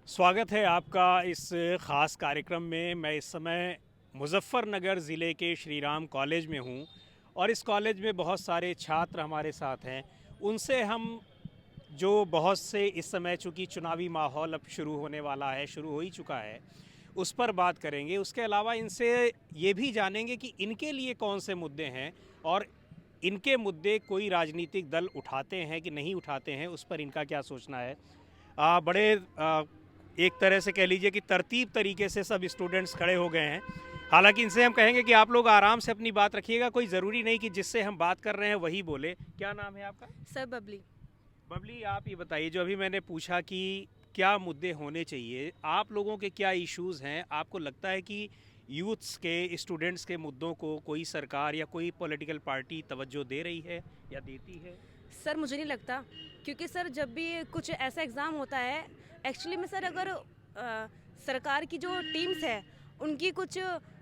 स्वागत है आपका इस ख़ास कार्यक्रम में। मैं इस समय मुज़फ़्फ़रनगर ज़िले के श्री राम कॉलेज में हूँ और इस कॉलेज में बहुत सारे छात्र हमारे साथ हैं। उनसे हम जो बहुत से इस समय चूँकि चुनावी माहौल अब शुरू होने वाला है, शुरू हो ही चुका है, उस पर बात करेंगे। उसके अलावा इनसे ये भी जानेंगे कि इनके लिए कौन से मुद्दे हैं और इनके मुद्दे कोई राजनीतिक दल उठाते हैं कि नहीं उठाते हैं, उस पर इनका क्या सोचना है। बड़े एक तरह से कह लीजिए कि तरतीब तरीके से सब स्टूडेंट्स खड़े हो गए हैं। हालांकि इनसे हम कहेंगे कि आप लोग आराम से अपनी बात रखिएगा, कोई ज़रूरी नहीं कि जिससे हम बात कर रहे हैं वही बोले। क्या नाम है आपका? सर बबली। बबली, आप ये बताइए, जो अभी मैंने पूछा कि क्या मुद्दे होने चाहिए, आप लोगों के क्या इश्यूज़ हैं, आपको लगता है कि यूथ्स के, स्टूडेंट्स के मुद्दों को कोई सरकार या कोई पॉलिटिकल पार्टी तवज्जो दे रही है या देती है? सर मुझे नहीं लगता, क्योंकि सर जब भी कुछ ऐसा एग्ज़ाम होता है, एक्चुअली में सर अगर सरकार की जो टीम्स है उनकी कुछ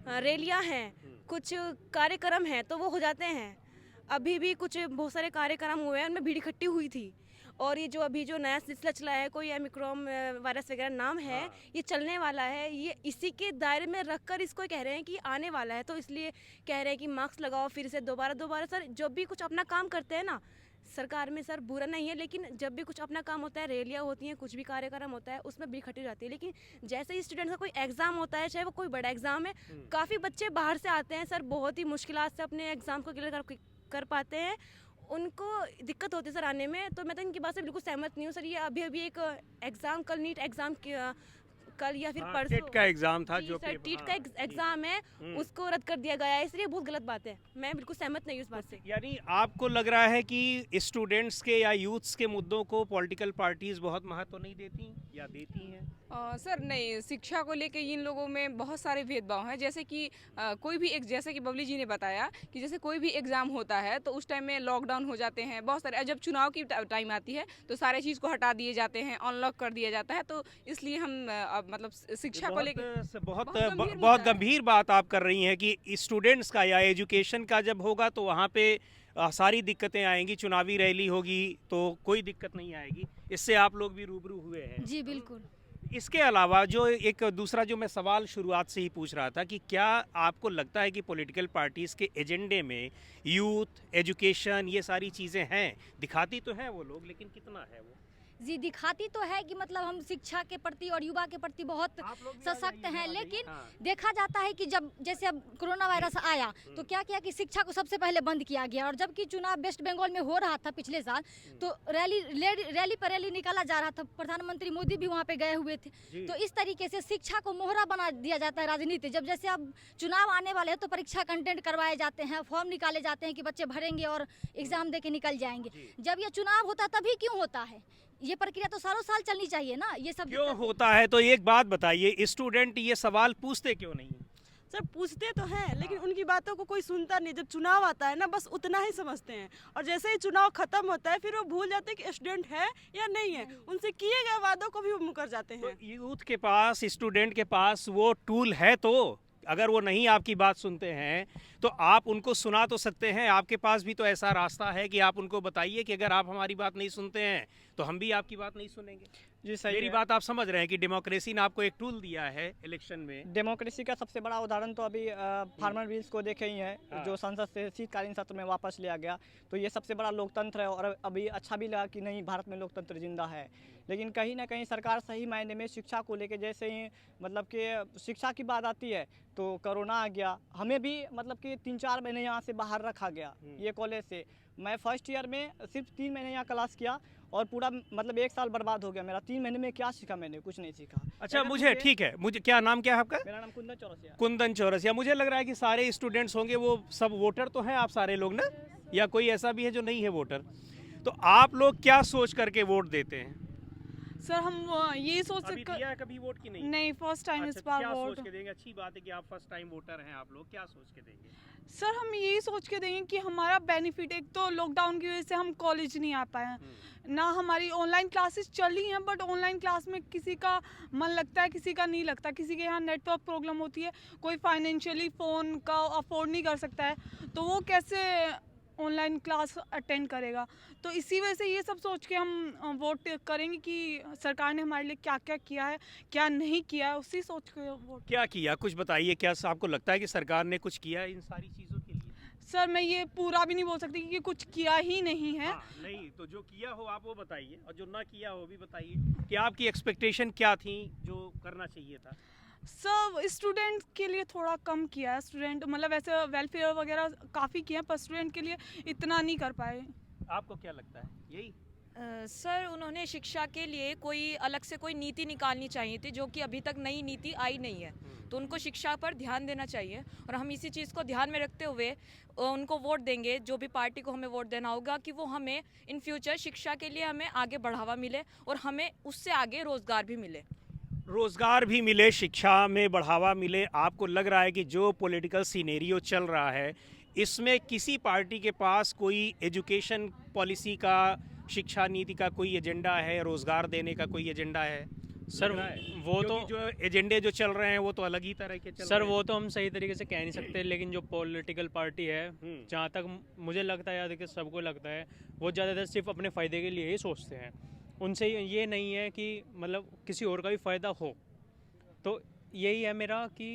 रैलियां हैं, कुछ कार्यक्रम हैं तो वो हो जाते हैं। अभी भी कुछ बहुत सारे कार्यक्रम हुए हैं, उनमें भीड़ इकट्ठी हुई थी। और ये जो अभी जो नया सिलसिला चला है, कोई ओमिक्रॉन वायरस वगैरह नाम है, ये चलने वाला है, ये इसी के दायरे में रखकर इसको कह रहे हैं कि आने वाला है, तो इसलिए कह रहे हैं कि मास्क लगाओ फिर से दोबारा। सर जब भी कुछ अपना काम करते हैं ना, सरकार में सर बुरा नहीं है, लेकिन जब भी कुछ अपना काम होता है, रैलियाँ होती हैं, कुछ भी कार्यक्रम होता है, उसमें भीड़ इकट्ठी हो जाती है। लेकिन जैसे ही स्टूडेंट्स का कोई एग्जाम होता है, चाहे वो कोई बड़ा एग्जाम है, काफ़ी बच्चे बाहर से आते हैं सर, बहुत ही मुश्किलात से अपने एग्जाम को क्लियर कर पाते हैं। उनको दिक्कत होती है सर आने में। तो मैं तो इनकी बात से बिल्कुल सहमत नहीं हूँ सर। ये अभी एक एग्ज़ाम, कल नीट एग्ज़ाम कल या फिर परसों टेट का एग्ज़ाम था जो सर, टीट का एग्जाम है, उसको रद्द कर दिया गया है, इसलिए बहुत गलत बात है। मैं बिल्कुल सहमत नहीं हूँ इस बात से। यानी आपको लग रहा है कि स्टूडेंट्स के या यूथ्स के मुद्दों को पॉलिटिकल पार्टीज बहुत महत्व नहीं देती या देती हैं? सर नहीं, शिक्षा को लेके इन लोगों में बहुत सारे भेदभाव हैं। जैसे कि कोई भी एक, जैसे कि बबली जी ने बताया कि जैसे कोई भी एग्ज़ाम होता है तो उस टाइम में लॉकडाउन हो जाते हैं बहुत सारे। जब चुनाव की टाइम आती है तो सारे चीज़ को हटा दिए जाते हैं, अनलॉक कर दिया जाता है। तो इसलिए हम मतलब शिक्षा को लेकर बहुत गंभीर बात आप कर रही हैं कि स्टूडेंट्स का या एजुकेशन का जब होगा तो वहाँ पे सारी दिक्कतें आएंगी। चुनावी रैली होगी तो कोई दिक्कत नहीं आएगी। इससे आप लोग भी रूबरू हुए हैं। जी बिल्कुल। इसके अलावा जो एक दूसरा जो मैं सवाल शुरुआत से ही पूछ रहा था कि क्या आपको लगता है कि पॉलिटिकल पार्टीज़ के एजेंडे में यूथ, एजुकेशन, ये सारी चीज़ें हैं? दिखाती तो हैं वो लोग, लेकिन कितना है वो? जी दिखाती तो है कि मतलब हम शिक्षा के प्रति और युवा के प्रति बहुत आप लोग भी आ सशक्त जाइए, हैं, आ जाइए। लेकिन हाँ। देखा जाता है कि जब जैसे अब कोरोना वायरस आया तो क्या किया कि शिक्षा को सबसे पहले बंद किया गया। और जबकि चुनाव वेस्ट बंगाल में हो रहा था पिछले साल, तो रैली निकाला जा रहा था, प्रधानमंत्री मोदी भी वहाँ पे गए हुए थे। तो इस तरीके से शिक्षा को मोहरा बना दिया जाता है राजनीति। जब जैसे अब चुनाव आने वाले हैं तो परीक्षा कंटेंट करवाए जाते हैं, फॉर्म निकाले जाते हैं कि बच्चे भरेंगे और एग्जाम दे के निकल जाएंगे। जब ये चुनाव होता है तभी क्यों होता है? ये प्रक्रिया तो सालों साल चलनी चाहिए ना। ये सब क्यों होता है? तो एक बात बताइए, स्टूडेंट ये सवाल पूछते क्यों नहीं? सर पूछते तो हैं, लेकिन उनकी बातों को कोई सुनता नहीं। जब चुनाव आता है ना, बस उतना ही समझते हैं, और जैसे ही चुनाव खत्म होता है फिर वो भूल जाते हैं कि स्टूडेंट है या नहीं है। उनसे किए गए वादों को भी वो मुकर जाते हैं। तो यूथ के पास, स्टूडेंट के पास वो टूल है, तो अगर वो नहीं आपकी बात सुनते हैं तो आप उनको सुना तो सकते हैं। आपके पास भी तो ऐसा रास्ता है कि आप उनको बताइए कि अगर आप हमारी बात नहीं सुनते हैं तो हम भी आपकी बात नहीं सुनेंगे। जी सही मेरी है। बात आप समझ रहे हैं कि डेमोक्रेसी ने आपको एक टूल दिया है इलेक्शन में। डेमोक्रेसी का सबसे बड़ा उदाहरण तो अभी फार्मर बिल्स को देखे ही है, हाँ। जो संसद से शीतकालीन सत्र में वापस लिया गया। तो ये सबसे बड़ा लोकतंत्र है, और अभी अच्छा भी लगा कि नहीं, भारत में लोकतंत्र जिंदा है। लेकिन कहीं ना कहीं सरकार सही मायने में शिक्षा को लेके, जैसे ही मतलब कि शिक्षा की बात आती है तो कोरोना आ गया, हमें भी मतलब कि 3-4 महीने यहाँ से बाहर रखा गया ये कॉलेज से। मैं फर्स्ट ईयर में सिर्फ 3 महीने यहाँ क्लास किया और पूरा मतलब 1 साल बर्बाद हो गया मेरा। 3 महीने में क्या सीखा मैंने? कुछ नहीं सीखा। अच्छा, मुझे ठीक है, मुझे क्या नाम क्या है आपका? मेरा नाम कुंदन चौरसिया। कुंदन चौरसिया। मुझे लग रहा है कि सारे स्टूडेंट्स होंगे वो सब वोटर तो हैं आप सारे लोग ना, या कोई ऐसा भी है जो नहीं है वोटर? तो आप लोग क्या सोच करके वोट देते हैं? सर हम ये सोच अभी दिया है कभी वोट की नहीं? नहीं, फर्स्ट टाइम इस अच्छा, बार क्या वोट। सोच के देंगे? अच्छी बात है कि आप फर्स्ट टाइम वोटर हैं। आप लोग क्या सोच के देंगे? सर हम यही सोच के देंगे कि हमारा बेनिफिट, एक तो लॉकडाउन की वजह से हम कॉलेज नहीं आ पाए हैं ना, हमारी ऑनलाइन क्लासेस चल रही हैं, बट ऑनलाइन क्लास में किसी का मन लगता है, किसी का नहीं लगता। किसी के यहाँ नेटवर्क प्रॉब्लम होती है, कोई फाइनेंशियली फ़ोन का अफोर्ड नहीं कर सकता है, तो वो कैसे ऑनलाइन क्लास अटेंड करेगा। तो इसी वजह से ये सब सोच के हम वोट करेंगे कि सरकार ने हमारे लिए क्या क्या किया है, क्या नहीं किया है, उसी सोच के वोट। क्या किया, कुछ बताइए। क्या आपको लगता है कि सरकार ने कुछ किया है इन सारी चीज़ों के लिए? सर मैं ये पूरा भी नहीं बोल सकती क्योंकि कुछ किया ही नहीं है। हाँ, नहीं तो जो किया हो आप वो बताइए, और जो ना किया हो भी बताइए कि आपकी एक्सपेक्टेशन क्या थी जो करना चाहिए था। सब स्टूडेंट के लिए थोड़ा कम किया है। स्टूडेंट मतलब ऐसे वेलफेयर वगैरह काफ़ी किया है, पर स्टूडेंट के लिए इतना नहीं कर पाए। आपको क्या लगता है? यही सर उन्होंने शिक्षा के लिए कोई अलग से कोई नीति निकालनी चाहिए थी, जो कि अभी तक नई नीति आई नहीं है। तो उनको शिक्षा पर ध्यान देना चाहिए, और हम इसी चीज़ को ध्यान में रखते हुए उनको वोट देंगे, जो भी पार्टी को हमें वोट देना होगा, कि वो हमें इन फ्यूचर शिक्षा के लिए हमें आगे बढ़ावा मिले और हमें उससे आगे रोज़गार भी मिले। रोज़गार भी मिले, शिक्षा में बढ़ावा मिले। आपको लग रहा है कि जो पॉलिटिकल सिनेरियो चल रहा है इसमें किसी पार्टी के पास कोई एजुकेशन पॉलिसी का, शिक्षा नीति का कोई एजेंडा है, रोज़गार देने का कोई एजेंडा है? सर लग रहा है? वो तो क्योंकि जो एजेंडे जो चल रहे हैं वो तो अलग ही तरह के चल सर रहे हैं। वो तो हम सही तरीके से कह नहीं सकते, लेकिन जो पॉलिटिकल पार्टी है, जहाँ तक मुझे लगता है या देखिए सबको लगता है, वो ज़्यादातर सिर्फ अपने फ़ायदे के लिए ही सोचते हैं। उनसे ये नहीं है कि मतलब किसी और का भी फ़ायदा हो। तो यही है मेरा कि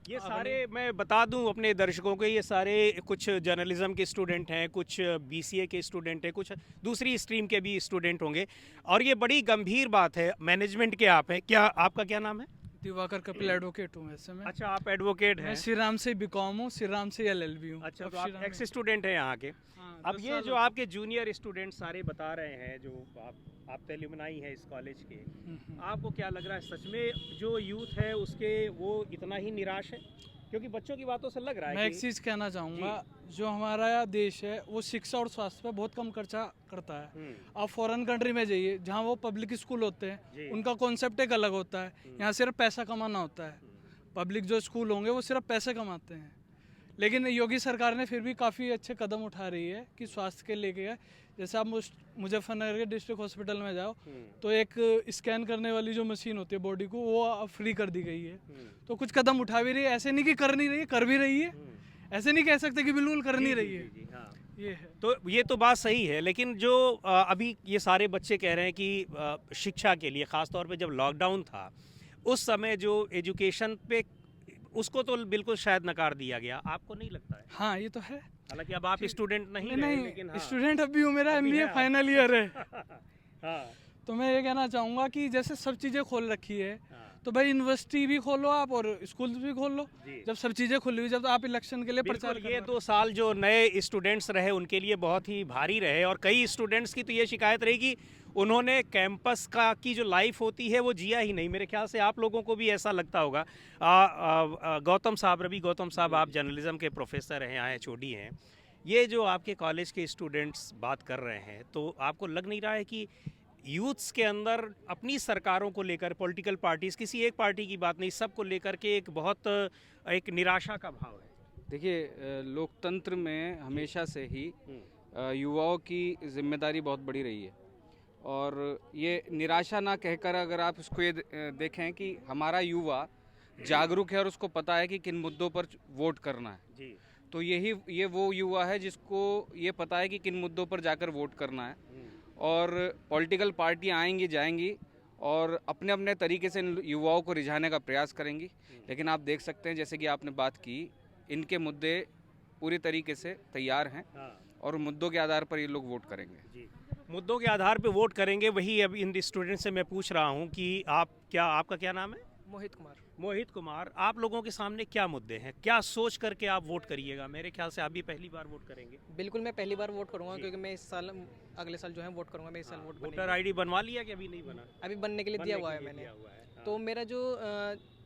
ये सारे, मैं बता दूं अपने दर्शकों को, ये सारे कुछ जर्नलिज्म के स्टूडेंट हैं, कुछ बीसीए के स्टूडेंट हैं, कुछ दूसरी स्ट्रीम के भी स्टूडेंट होंगे। और ये बड़ी गंभीर बात है। मैनेजमेंट के आप हैं क्या? आपका क्या नाम है? दिवाकर कपिल एडवोकेट हूँ वैसे मैं। अच्छा, आप एडवोकेट मैं हैं। श्री राम से बीकॉम हूँ, श्री राम से एलएलबी हूँ। अच्छा, अब तो आप श्री राम एक्स स्टूडेंट हैं यहाँ के। हाँ, अब 10 ये साल जो हो- आपके जूनियर स्टूडेंट सारे बता रहे हैं, जो आप एलुमनाई हैं इस कॉलेज के, आपको क्या लग रहा है सच में जो यूथ है उसके वो इतना ही निराश है? क्योंकि बच्चों की बातों से लग रहा है मैं एक कि चीज़ कहना चाहूँगा, जो हमारा देश है वो शिक्षा और स्वास्थ्य पर बहुत कम खर्चा करता है। आप फॉरेन कंट्री में जाइए, जहाँ वो पब्लिक स्कूल होते जी। हैं, उनका कॉन्सेप्ट एक अलग होता है। यहाँ सिर्फ पैसा कमाना होता है। पब्लिक जो स्कूल होंगे वो सिर्फ पैसे कमाते हैं। लेकिन योगी सरकार ने फिर भी काफ़ी अच्छे कदम उठा रही है कि स्वास्थ्य के लेके। जैसे आप मुजफ्फरनगर के डिस्ट्रिक्ट हॉस्पिटल में जाओ तो एक स्कैन करने वाली जो मशीन होती है बॉडी को, वो अब फ्री कर दी गई है। तो कुछ कदम उठा भी रही है, ऐसे नहीं कि कर नहीं रही है, कर भी रही है। ऐसे नहीं कह सकते कि बिल्कुल कर नहीं रही है। ये है। तो ये तो बात सही है, लेकिन जो अभी ये सारे बच्चे कह रहे हैं कि शिक्षा के लिए, ख़ास तौर पे जब लॉकडाउन था उस समय जो एजुकेशन पे, उसको तो बिल्कुल शायद नकार दिया गया। आपको नहीं लगता है? हाँ, ये तो है। हालांकि अब आप स्टूडेंट नहीं रहे, लेकिन हाँ। स्टूडेंट अभी हूँ, मेरा अभी एमबीए है आप। फाइनल ईयर है। हाँ, तो मैं ये कहना चाहूँगा कि जैसे सब चीज़ें खोल रखी है, हाँ। तो भाई यूनिवर्सिटी भी खोलो आप और स्कूल भी खोल लो। जी। जब सब चीज़ें खुली हुई, जब आप इलेक्शन के लिए प्रचार बिल्कुल, ये कर 2 साल जो नए स्टूडेंट्स रहे उनके लिए बहुत ही भारी रहे, और कई स्टूडेंट्स की तो ये शिकायत रही कि उन्होंने कैंपस का की जो लाइफ होती है वो जिया ही नहीं। मेरे ख्याल से आप लोगों को भी ऐसा लगता होगा। गौतम साहब, रवि गौतम साहब, आप जर्नलिज्म के प्रोफेसर हैं, यहाँ एचओडी हैं। ये जो आपके कॉलेज के स्टूडेंट्स बात कर रहे हैं, तो आपको लग नहीं रहा है कि यूथ्स के अंदर अपनी सरकारों को लेकर, पॉलिटिकल पार्टीज, किसी एक पार्टी की बात नहीं, सबको लेकर के एक बहुत एक निराशा का भाव है? देखिए, लोकतंत्र में हमेशा से ही युवाओं की जिम्मेदारी बहुत बड़ी रही है, और ये निराशा ना कहकर अगर आप इसको ये देखें कि हमारा युवा जागरूक है और उसको पता है कि किन मुद्दों पर वोट करना है। जी। तो ये वो युवा है जिसको ये पता है कि किन मुद्दों पर जाकर वोट करना है। और पॉलिटिकल पार्टियां आएंगी जाएंगी और अपने अपने तरीके से इन युवाओं को रिझाने का प्रयास करेंगी, लेकिन आप देख सकते हैं जैसे कि आपने बात की, इनके मुद्दे पूरी तरीके से तैयार हैं और मुद्दों के आधार पर ये लोग वोट करेंगे। जी, मुद्दों के आधार पे वोट करेंगे। वही अब इन स्टूडेंट से मैं पूछ रहा हूँ कि आपका क्या नाम है? मोहित कुमार। मोहित कुमार, आप लोगों के सामने क्या मुद्दे हैं? क्या सोच करके आप वोट करिएगा? मेरे ख्याल से आप भी पहली बार वोट करेंगे। बिल्कुल, मैं पहली बार वोट करूंगा जी। क्योंकि मैं इस साल, अगले साल जो है वोट करूंगा। मैं इस साल वोट वोटर आईडी बनवा लिया कि अभी नहीं बना? अभी बनने के लिए दिया हुआ है मैंने। हाँ। तो मेरा जो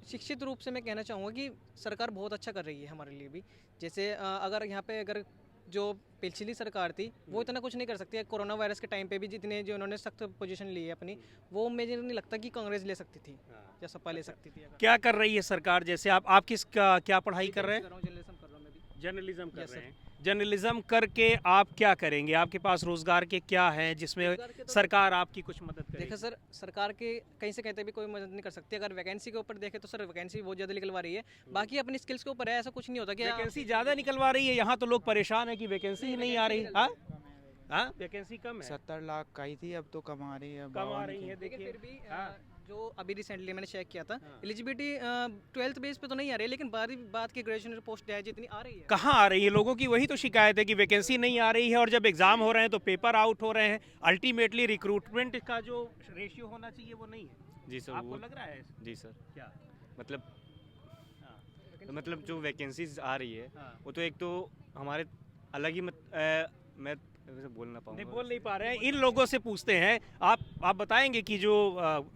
शिक्षित रूप से मैं कहना चाहूँगा कि सरकार बहुत अच्छा कर रही है हमारे लिए भी। जैसे अगर यहाँ पे अगर जो पिछली सरकार थी वो इतना कुछ नहीं कर सकती है। कोरोना वायरस के टाइम पे भी जितने जो उन्होंने सख्त पोजीशन ली है अपनी, वो मुझे नहीं लगता कि कांग्रेस ले सकती थी या सपा ले सकती थी। क्या कर रही है सरकार? जैसे आप क्या पढ़ाई कर रहे हैं? जर्नलिज्म कर रहा हूँ मैं भी। जर्नलिज्म कर Yes, रहे sir. हैं। जर्नलिज्म करके आप क्या करेंगे? आपके पास रोजगार के क्या हैं जिसमें सरकार आपकी कुछ मदद देखो करेगी? सर, सरकार के कहीं से कहते भी कोई मदद नहीं कर सकती। अगर वैकेंसी के ऊपर देखें तो सर वैकेंसी बहुत ज़्यादा निकलवा रही है, बाकी अपनी स्किल्स के ऊपर है। ऐसा कुछ नहीं होता कि वैकेंसी ज़्यादा निकलवा रही है, यहाँ तो लोग परेशान है कि वैकेंसी ही नहीं आ रही। हाँ हाँ, वैकेंसी कम है, 70 लाख का ही थी, अब तो कम आ रही है, कम आ 52 रही की। है। लेकिन देखिए फिर भी हाँ। जो अभी रिसेंटली मैंने चेक किया था, हाँ। एलिजिबिलिटी 12th बेस पे तो नहीं आ रही है, लेकिन बात की ग्रेजुएशन पोस्ट है जितनी आ रही है। कहाँ आ रही है? लोगों की वही तो शिकायत है कि वैकेंसी नहीं आ रही है, और जब एग्ज़ाम हो रहे हैं तो पेपर आउट हो रहे हैं। अल्टीमेटली रिक्रूटमेंट का जो रेशियो होना चाहिए वो नहीं है। जी सर, आपको वो लग रहा है? जी सर, क्या? मतलब हाँ, मतलब जो वैकेंसीज आ रही है हाँ। वो तो एक तो हमारे अलग ही मैं वैसे बोल ना नहीं पाऊंगा। बोल नहीं पा रहे हैं। इन लोगों से पूछते हैं, आप बताएंगे कि जो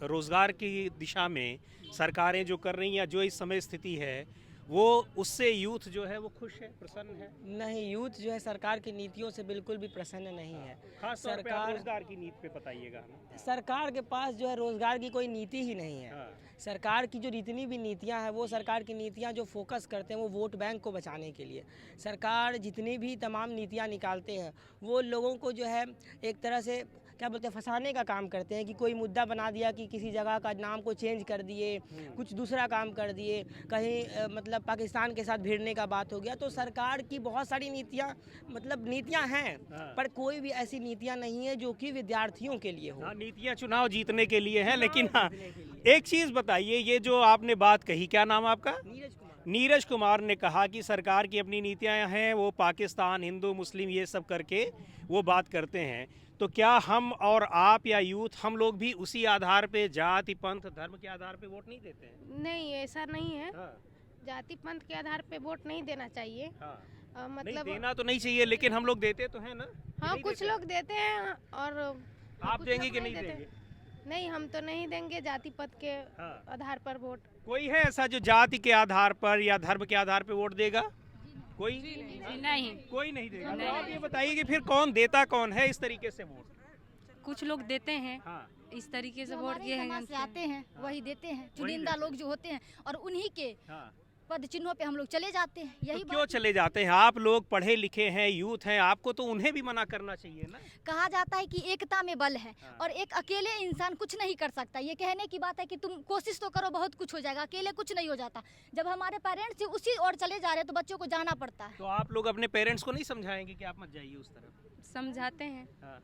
रोजगार की दिशा में सरकारें जो कर रही हैं या जो इस समय स्थिति है, वो उससे यूथ जो है वो खुश है, प्रसन्न है? नहीं, यूथ जो है सरकार की नीतियों से बिल्कुल भी प्रसन्न नहीं है। खास तौर पे आप सरकार रोजगार की नीति पे बताइएगा हमें। सरकार के पास जो है रोजगार की कोई नीति ही नहीं है। हाँ। सरकार की जो जितनी भी नीतियां हैं, वो सरकार की नीतियां जो फोकस करते हैं वो वोट बैंक को बचाने के लिए। सरकार जितनी भी तमाम नीतियां निकालते हैं वो लोगों को जो है एक तरह से क्या बोलते हैं, फंसाने का काम करते हैं कि कोई मुद्दा बना दिया कि किसी जगह का नाम को चेंज कर दिए, कुछ दूसरा काम कर दिए, कहीं मतलब पाकिस्तान के साथ भिड़ने का बात हो गया। तो सरकार की बहुत सारी नीतियां नीतियां हैं, हाँ। पर कोई भी ऐसी नीतियां नहीं है जो कि विद्यार्थियों के लिए हो। हाँ, नीतियाँ चुनाव जीतने के लिए हैं, लेकिन हाँ, एक चीज़ बताइए, ये जो आपने बात कही, क्या नाम आपका? नीरज कुमार ने कहा कि सरकार की अपनी नीतियां हैं, वो पाकिस्तान, हिंदू, मुस्लिम ये सब करके वो बात करते हैं। तो क्या हम और आप या यूथ, हम लोग भी उसी आधार पे, जाति, पंथ, धर्म के आधार पे वोट नहीं देते हैं? नहीं, ऐसा नहीं है। हाँ, जाति पंथ के आधार पे वोट नहीं देना चाहिए। हाँ। नहीं मतलब देना तो नहीं चाहिए, लेकिन हम लोग देते तो हैं ना? हाँ, नहीं कुछ देते? लोग देते हैं और आप कुछ देंगे लोग कि नहीं देते। देंगे? नहीं, हम तो नहीं देंगे जाति पंथ के हाँ। आधार पर वोट। कोई है ऐसा जो जाति के आधार पर या धर्म के आधार पर वोट देगा? कोई नहीं, कोई नहीं देगा। तो आप ये बताइए कि फिर कौन देता कौन है इस तरीके से वोट? कुछ लोग देते हैं हाँ, इस तरीके से जो वोट हमारे किए समाज से आते हैं वही देते हैं, चुनिंदा देते लोग जो होते हैं, और उन्हीं के हाँ। पद चिन्हों पे हम लोग चले जाते हैं। यही तो क्यों बात चले जाते हैं? आप लोग पढ़े लिखे हैं, यूथ हैं, आपको तो उन्हें भी मना करना चाहिए ना? कहा जाता है कि एकता में बल है, हाँ। और एक अकेले इंसान कुछ नहीं कर सकता। ये कहने की बात है कि तुम कोशिश तो करो, बहुत कुछ हो जाएगा, अकेले कुछ नहीं हो जाता। जब हमारे पेरेंट्स उसी ओर चले जा रहे हैं तो बच्चों को जाना पड़ता है। तो आप लोग अपने पेरेंट्स को नहीं समझाएंगे कि आप मत जाइए उस तरफ? समझाते हैं। हाँ।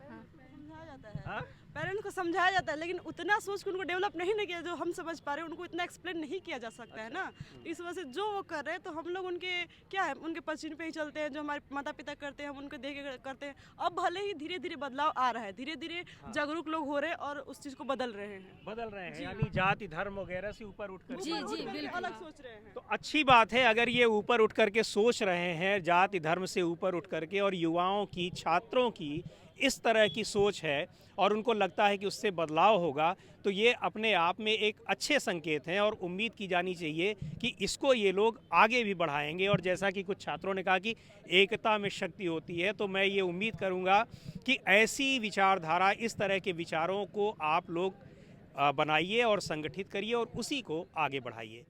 समझाया जाता है, हाँ? पेरेंट्स को समझाया जाता है, लेकिन उतना सोच के उनको डेवलप नहीं ना किया जो हम समझ पा रहे हैं। उनको इतना एक्सप्लेन नहीं किया जा सकता है ना। इस वजह से जो वो कर रहे हैं तो हम लोग उनके क्या है, उनके पश्चिम पे ही चलते हैं। जो हमारे माता पिता करते हैं हम उनको देख के करते हैं। अब भले ही धीरे धीरे बदलाव आ रहा है, धीरे धीरे जागरूक लोग हो रहे हैं और उस चीज़ को बदल रहे हैं, यानी जाति धर्म वगैरह से ऊपर उठ कर जी, जी, बिल्कुल। अलग सोच रहे हैं। तो अच्छी बात है अगर ये ऊपर उठ करके सोच रहे हैं, जाति धर्म से ऊपर उठ करके, और युवाओं की, छात्रों की इस तरह की सोच है और उनको लगता है कि उससे बदलाव होगा, तो ये अपने आप में एक अच्छे संकेत हैं और उम्मीद की जानी चाहिए कि इसको ये लोग आगे भी बढ़ाएंगे। और जैसा कि कुछ छात्रों ने कहा कि एकता में शक्ति होती है, तो मैं ये उम्मीद करूँगा कि ऐसी विचारधारा, इस तरह के विचारों को आप लोग बनाइए और संगठित करिए और उसी को आगे बढ़ाइए।